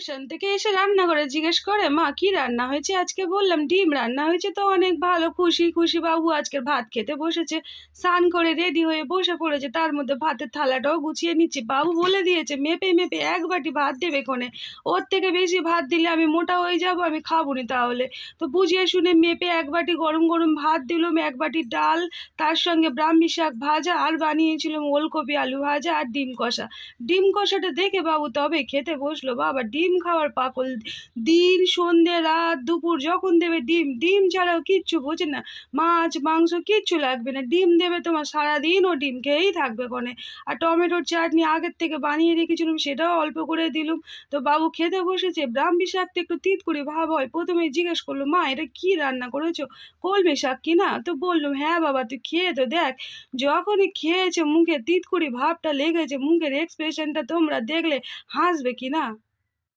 Tuition থেকে এসে রান্নাঘরে জিজ্ঞেস করে, মা কি রান্না হয়েছে আজকে? বললাম ডিম রান্না হয়েছে। তো অনেক ভালো, খুশি খুশি বাবু আজকে ভাত খেতে বসেছে। স্নান করে রেডি হয়ে বসে পড়েছে, তার মধ্যে ভাতের থালাটাও গুছিয়ে নিচ্ছি। বাবু বলে দিয়েছে মেপে মেপে এক বাটি ভাত দেবে কোনে, ওর থেকে বেশি ভাত দিলে আমি মোটা হয়ে যাব, আমি খাবো নি তাহলে। তো বুঝিয়ে শুনে মেপে এক বাটি গরম গরম ভাত দিলাম, এক বাটি ডাল, তার সঙ্গে ব্রাহ্মী শাক ভাজা, আর বানিয়েছিলাম ওলকপি আলু ভাজা আর ডিম কষা। ডিম কষাটা দেখে বাবু তবে খেতে বসলো। বাবা ডিম খাওয়ার পাগল, দিন সন্ধে রাত দুপুর যখন দেবে ডিম, ডিম ছাড়াও কিচ্ছু বোঝে না। মাছ মাংস কিচ্ছু লাগবে না, ডিম দেবে তোমার, সারাদিন ও ডিম খেয়েই থাকবে কোনে। আর টমেটোর চাটনি আগের থেকে বানিয়ে রেখেছিলাম, সেটাও অল্প করে দিলুম। তো বাবু খেতে বসেছে। ব্রাহ্মী শাকটা একটু তিত করে ভাব হয়, প্রথমে জিজ্ঞেস করলো, মা এটা কি রান্না করেছো? কলমি শাক কি না? তো বললাম হ্যাঁ বাবা, তুই খেয়ে তো দেখ। যখনই খেয়েছে মুখে তিত করে ভাবটা লেগেছে, মুখের এক্সপ্রেশনটা তোমরা দেখলে হাসবে কি না।